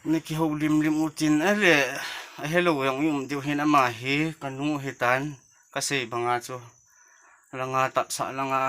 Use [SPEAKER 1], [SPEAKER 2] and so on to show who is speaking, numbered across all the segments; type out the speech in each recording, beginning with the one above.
[SPEAKER 1] นี่คิวลิมอุตินอะไรเฮลโลยังยุ่มเดียวเห็นอามาฮีกันนูเฮตันก็เสบังอาจูลังอาตัดสะลังอา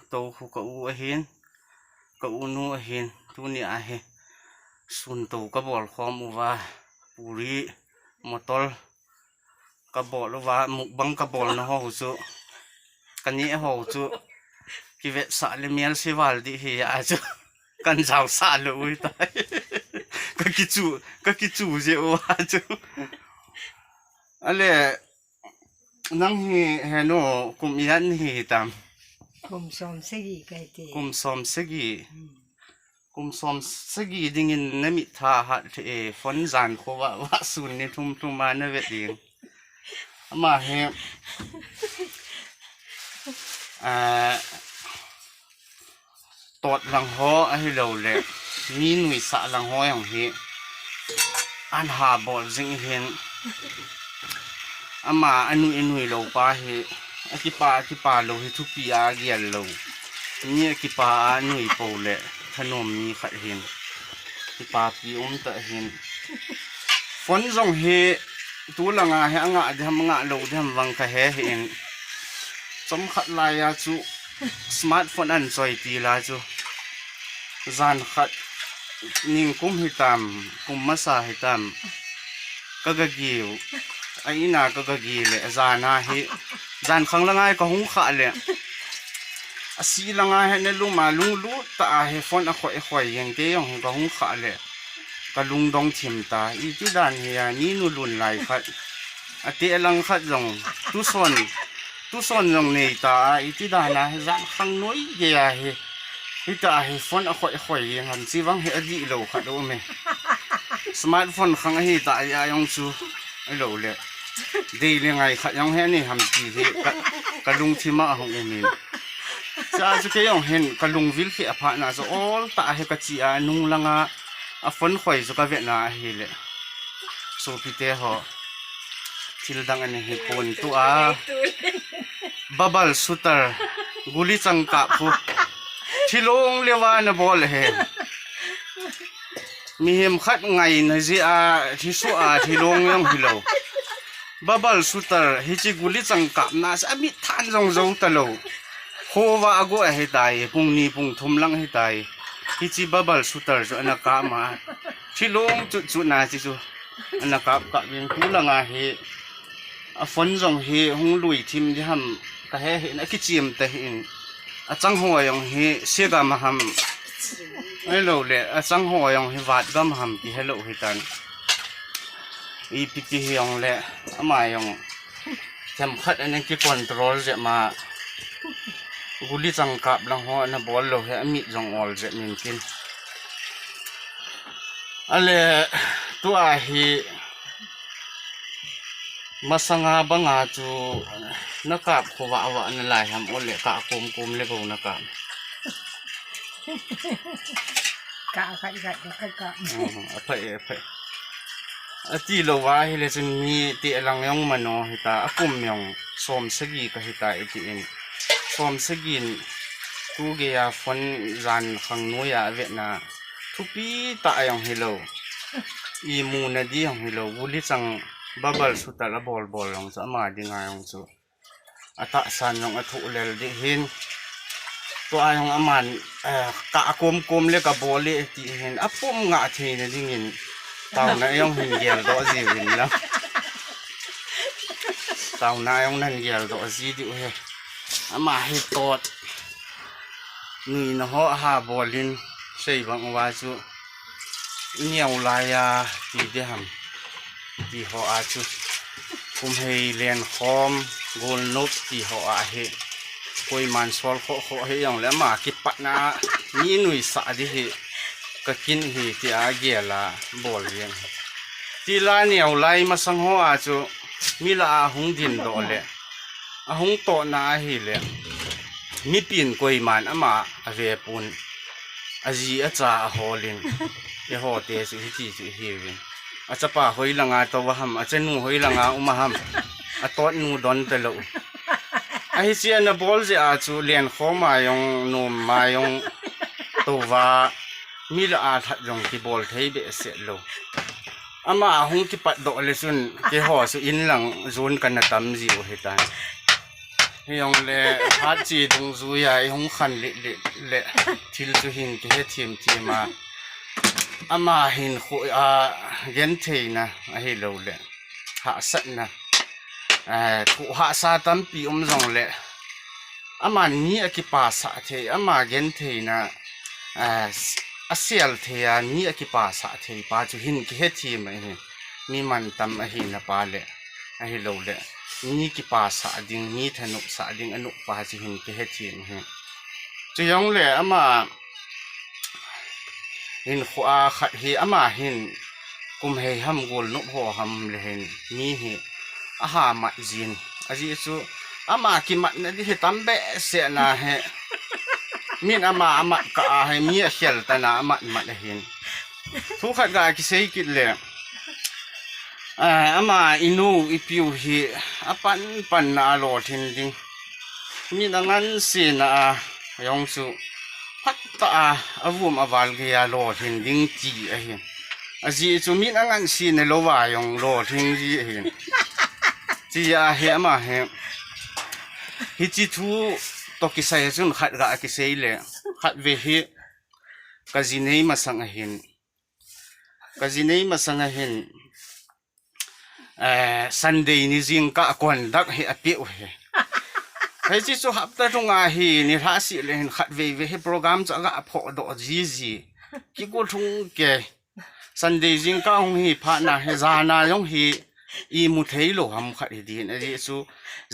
[SPEAKER 1] โตหุกอูเห็นก็อูนูเห็นทุนี่อาเฮสุนโตก็บอกความว่าปุริมอตอลก็บอกว่ามุกบังก็บอกนะฮะหูจูกันนี้หูจูกิเวสะเลมียลสิวัลดีเฮียอาจูกันเจ้าสะเลยตายก็คิดจูเจ้าว่าจูอะไรนั่งเฮโนกุมยันเฮตาม
[SPEAKER 2] กุมสอมสกีไกเต
[SPEAKER 1] กุมสอมสกีดิ่งอินนมิท่าหัดเอฟอนจานเขาว่าสุนนี่ทุ่มมาเนเวดิงมาเฮตอดหลังหัวให้เราเลยมีหน่วยสะหลังหัวอย่างเฮอันหาบอลจิงเห็นอามาอันนุ่ยเราป้าเฮอคิปาเราเฮทุกปีอาเกียเราเนี่ยอคิปาอันนุ่ยโปเล่ขนมมีขัดเห็นคิปาปีตะเห็นฝนส่งเฮตัวละงาเฮงะเดมงะเราเดมวังกะเฮเห็นสมขัดลายจูสมาร์ทโฟนอันสวยตีลาจูจานขัดนิ่งกุมหิตามกุมมาสาหิตามก็กะกิวไอ้น่าก็กะกิเลยจานาเฮจานขังละงายก็หุงขาเลยอาศีละงายเนลุมาลุงรู้ตาเฮฟอนอข่อยยังเตี้ยงก็หุงขาเลยก็ลุงดองทิมตาอีที่ด้านเฮียนี่นู่นลุนไหลขัดอาเตี้ยลังขัดลงตุซอนลงในตาอีที่ด้านนะจานขังน้อยเยียเฮที่ตาเฮฟอนอข่อยยังหันซีวังเฮอดีโลขัดดูไหมสมาร์ทโฟนขังเฮตายยังซูไอ้โลเลยดีเลยไงขัดยังเฮนี่ทำจีเฮกะลุงทิมาของอุมินจะจะแค่ยังเห็นกะลุงวิลเขียผ่านนะจะ all ตาเฮกะจีอานุ่งลังอาฝนข่อยจะกะเวียนาเฮเลยสูพิเตหอทิลดังอันเฮปนตัวบับเบิลสุตร์กุลิจังกะพูทิลงเลวานบอลเฮมีเห็มขัดไงนะจีอาที่สุอาทิลงยังฮิโลบับเบิลสุตร์ฮิจิกุลิจังกะน่าจะมีทานจงตะโลโควาอกูให้ตายพุงนี้พุงทุ่มลังให้ตายฮิจิบับเบิลสุตร์จะนักกามาที่ลงจุดน่าจิจูนักกะเป็นผู้ละงาเฮฝนจงเฮหงลุยทิมที่ทำก็เฮนักกิจยมแต่เฮจังหัวยังเฮเสียกามาทำไอ้เราเลยจังหัวยังเฮวัดก็มาทำที่เฮโลเฮตันอีพิจิเฮยังเลยอามายังจำคัดอันนี้ที่คอนโทรลจะมากุลีจังกับลังหัวนะบอลเราเฮมิดจงออลจะมินกินอะไรตัวเฮมาสังหาบังอาจูนักกับขวาวะนั่นแหละทำโอเล่กะกุมเลยกูนักกับ
[SPEAKER 2] กะขัดกะ
[SPEAKER 1] ไปที่เราว่าเฮเลจะมีที่ลังยองมันโนฮิตากุมยองสมสกีก็ฮิตาอีที่เองสมสกีนตูเกียฟอนจันขังโนยาเวน่าทุกปีตายองฮิโลอีมูนดีองฮิโลวุลิจังบับเบิลสุดแต่ละบอลลงจะมาดีงายองจูอัตสันยองอัตุเลลดิหินตัวไอ้ของอามันกะกุมเลยกับบอลเลยที่เห็นปุ่มงะเทนดิ่งหินตาวนั้นยังเห็นเกลตัวจีวินแล้วตาวนั้นยังนั่นเกลตัวจีดิเฮอามาให้ตอดนี่นะฮะหาบอลลินใช่บางว่าจูเหนียวลายตีเดียมที่เขาอาจูคุมให้เลียนคอมโกลนกที่เขาอาเฮคุยมันสวลเขาให้ยังแล้วมาคิดปัดนะนี่หนุ่ยสาดิเฮก็กินเฮที่อาเกียละบอลเลียนที่ลาเหนียวลายมาสังหัวอาจูมีละอาหงดินโดเลยอาหงโตนาเฮเลยมีปีนคุยมันอามาเวปุนอาจีอาจาฮอลินเอฮอเตสิที่สิเฮวินอาจจะป่าหอยละงาตัวหำอาจจะนูหอยละงาอุมาหำอาตัวนูดอนเตลไอเสียนบอลจะอาจูเลียนข้อมายองนูมายองตัวมีละอาทัดยองที่บอลเทยเบสเสร็จโล ama hung ki pat do le sun ke ho su in lang zun kan na tam ji o hetan yong le ha chi dung zu ya hung khan le thil chu hin ke he thim ti ma ama hin khu a gen theina a hi lo le ha sat na thu ha sa tam pi zong le ama ni a ki pa sa the ama gen theina a sial thea ni a ki pa sa the pa chu hin ki he thi mai hi mi man tam a hi na pa le a hi lo le ni ki pa sa ding ni thanu sa ding anu pa chi hin ki he thi hi chu yong le ama hin khwa khat hi ama hin kum he ham gol no ho ham le hin ni hi a ha ma jin a ji chu ama ki mat na di he tam be se na he min ama ka he mi a khel ta na ama hin thu khat ga ki sei ki le ama inu ipiu hi pan na lo thin ding mi na ngan si na yong chu pat ta avum aval ge ya lo thin ding chi a hin a ji chu mi na ngan si ne lo wa yong lo thin ji hin chi ya he ama he hi chi thu to ki sai chun khat ga ki sei le khat ve hi ka ji nei ma sang a hin Sunday ni jing ka kon dak he api o he hai chi chu hapta thunga hi ni ra si le hin khat ve he program cha ga pho do ji ki ko thung ke Sunday jing ka hong hi pha na he za na yong hi I mu thei lo ham khat hi din a ji chu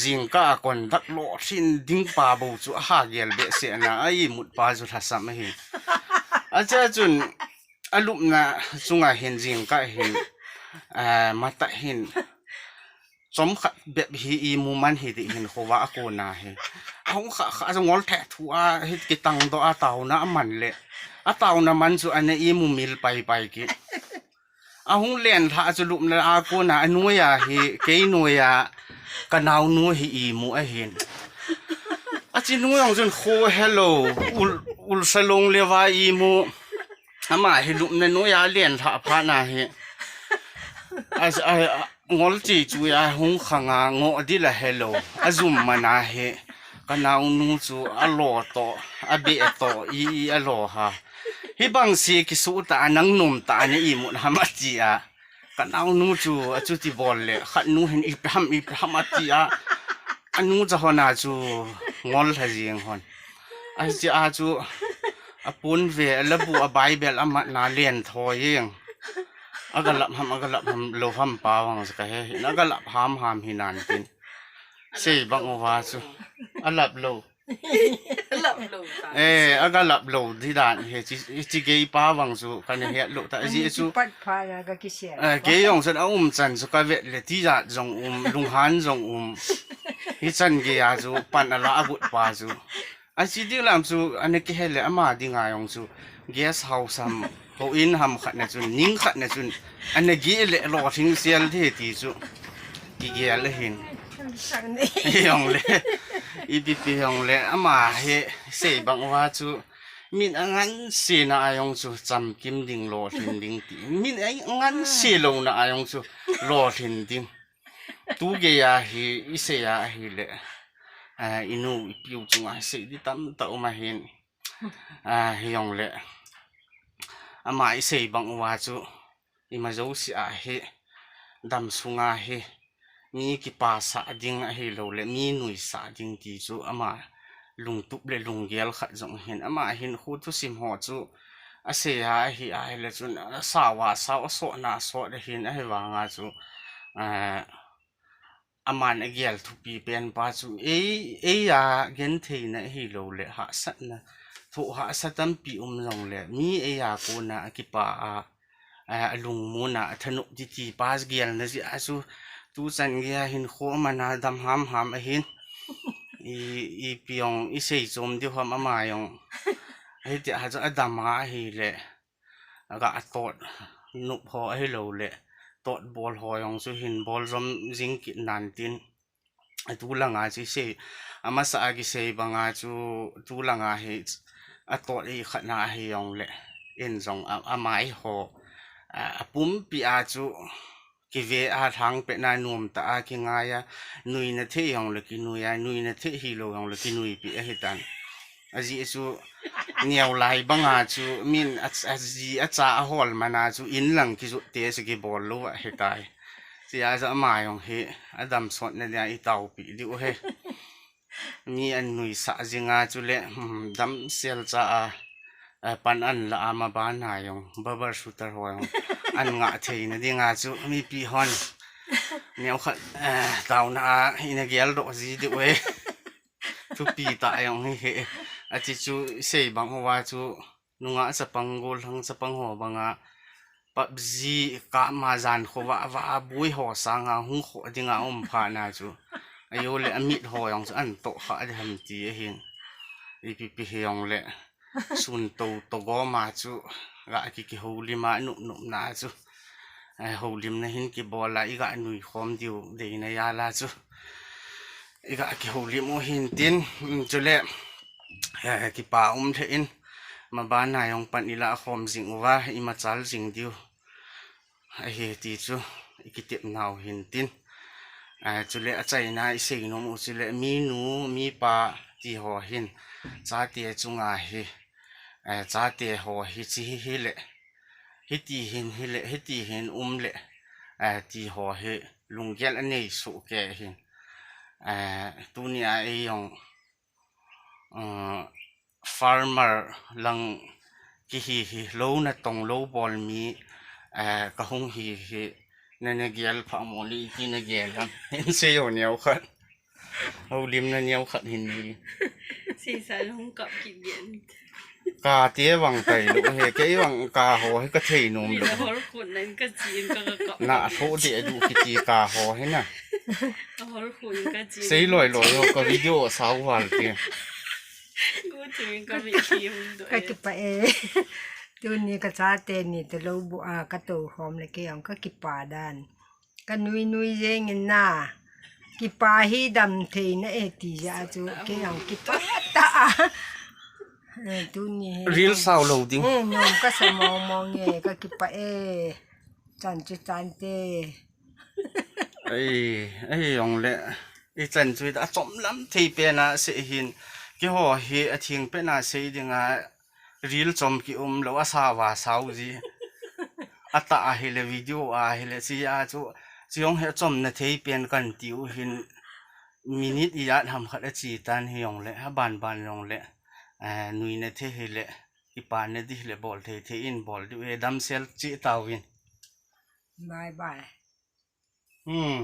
[SPEAKER 1] jing ka kon dak lo thin ding pa bo chu ha gel be se na ai mut pa chu tha sam hi a cha chun alup na chunga hin jing ka hin mata hin chom khat be hi I mu man hi di hin khowa ko na he hong kha ngol the thu a hi ki tang do a taw na man le a taw na man chu ane I mu mil pai ki a hung len tha chu lup na a ko na anu ya hi ke nu ya kanaw nu hi I mu a hin a chi nu yong jun kho hello ul salong le wa I mu ama hi lup na nu ya len tha pha na hi as ngol chi chu ya hung khanga ngo di la hello azum mana he kanaw nu chu a lo to a be to I a lo ha hi bang si ki su ta nang num ta ni I mu ha ma chi a kanaw nu chu a chu ti bol le khat nu hin I ham a chi a anu cha hona chu ngol tha jing hon a chi a chu a pun ve la bu a bible ama na len tho yeng agalap ham lo ham pa wang sa he agalap ham hinan tin sei bang wa chu alap lo agalap lo di dan he chi ge pa wang chu kan he lo ta ji chu
[SPEAKER 2] pat pha ya ka ki se
[SPEAKER 1] ge yong san chan chu ka ve le ti ja jong lung han jong hi chan ge ya chu pan ala agut pa chu a chi di lam chu ane ki hele ama di nga yong chu guest house ham ho in ham khat na chun ning khat na chun ane gi le lo thing sel the ti chu ki ge le hin yong le IPP yong le ama he sei bang wa chu min angan se na ayong chu cham kim ding lo thin ding ti min angan se lo na ayong chu lo thin ding tu ge ya hi ise ya hi le inu piu chunga se di tam ta ma hin yong le ama ise bang wa chu ima zo si a he dam sunga he mi ki pa sa ding a he lo le mi nui sa ding ti chu ama lung tup le lung gel khat jong hin ama hin khu tu sim ho chu a se ha hi a le chun sa wa sa so na so de hin a he wa nga chu aman a gel thu pi pen pa chu ya gen thei na hi lo le ha sat na thu ha satam pi jong le mi ya ko na ki pa lung mu na thanu ti pas gel na ji asu tu chan ge hin kho mana dam ham a hin I piong I sei chom di hom ama yong he ti ha cha adam ha hi le aga tot nu pho hi lo le tot bol ho yong su hin bol rom jing ki nan tin tu langa chi se ama sa gi sei banga chu tu langa he a tot I khana hi yong le in jong amai ho ปุ้มปีอาจูกิเวอาทางเป็นนายนุ่มตาอากิงายนุยนาเทียงเลยกินุยนุยนาเทียฮิโลยงเลยกินุยปีเอหิตันอาจีจูเนียวไหลบังอาจูมินอาจีอาจาฮอลมานาจูอินหลังกิจูเตะสกิบอลลูกเฮตายจีอาจะมายองเฮอดัมสดเนี่ยอีตาวปีดิวเฮมีอันนุยสะจิงาจูเล่ดัมเซลจ้าปันอันละอามาบ้านนายองบับสุตรหอยอันงะเทียนดีงาจูมีปีฮอนเนี่ยขัดดาวนาอินเกลโดจีดิวเฮทุปีตายองเฮอาจิจูเสยบังหัวจูนุงะสปังโกลทั้งสปังหัวบังะปับจีกะมาจานขวะว่าบุยหัวสังะหุงขวดิงะผ่านาจูอายุเลอมิดหอยองอันโตขาดทำตีเห็นอีปีเฮยองเลสุนโตโกมาจูกะกิฮูลิมานุนาจูฮูลิมนะหินกิบอลาอีกะนุยคอมดิวเดยนายาลาจูอีกะกิฮูลิมหินตินจูเลกิปาเทอินมาบ้านนายองปันอิละคอมสิงว่าอิมาจัลสิงดิวเฮติจูอีกิเต็มนาวหินตินจุเลใจนายสิ่งนมุจุเลมีหนูมีปลาที่หัวหินจ้าเตียจุงาเฮจ้าเตียหัวฮิจิฮิเลฮิตีหินฮิเลฮิตีหินเลที่หัวเฮลุงเกลอันนี้สุกแกหินตัวนี้ไอ้ยองfarmer ลังกิฮิโลนะตรงโลบอลมีกระหงฮินั่นเกลพามอลีที่นั่นเกลครับเห็นเสียวเหนียวขัดเอาลิมนั่นเหนียวขัดหินนี้
[SPEAKER 3] สีสันของเกาะกินเย็น
[SPEAKER 1] กาเตี้ยวังไตลูกเฮเกี้วังกาโหให้ก็เทนม
[SPEAKER 3] มี
[SPEAKER 1] ลูก
[SPEAKER 3] แต่พอคนนั้นก็จีนก็เกาะ
[SPEAKER 1] น่ะโทษเดี๋ยวดูกิจีกาโหให้น่ะ
[SPEAKER 3] พอคนก็จีน
[SPEAKER 1] ใส่ลอยก็วิดีโอสาววันเตี้ย
[SPEAKER 3] กูถึงก็มีคิวด้ว
[SPEAKER 2] ก็
[SPEAKER 3] ย
[SPEAKER 2] กิปะเอตัวนี้ก็ซาเตนี่ตะลูบัวก็โตหอมเลยก็ยังก็กิปาดานก็นุยเจงินน่ะกิปาฮีดำเทนะเอติยาจูก็ยังกิปาตาตัวนี้
[SPEAKER 1] รีลสาวโหลดิ้ง
[SPEAKER 2] นมก็สมองเงก็กิปะเอจันจุจันเต
[SPEAKER 1] ไอ้ยองเละไอ้จันจุดอ่ะจอมล้ำที่เป็นอ่ะเสียหินกี่หัวเฮอทิ้งเป็นอ่ะเสียดิ้งอ่ะรีลจอมกี่แล้วว่าสาวสาวจีอ่ะตาเฮเลวิดีโออ่ะเฮเลสิอ่ะจูจียองเฮจอมนะที่เป็นกันติวหินมินิทอียาทำขัดจีตันเฮยองเละฮะบานยองเละนุยนะเทเฮเลอีปานเนี่ยดิเลบอลเทอินบอลดูเอดัมเซลจีตาวิน
[SPEAKER 2] บายบาย
[SPEAKER 1] อืม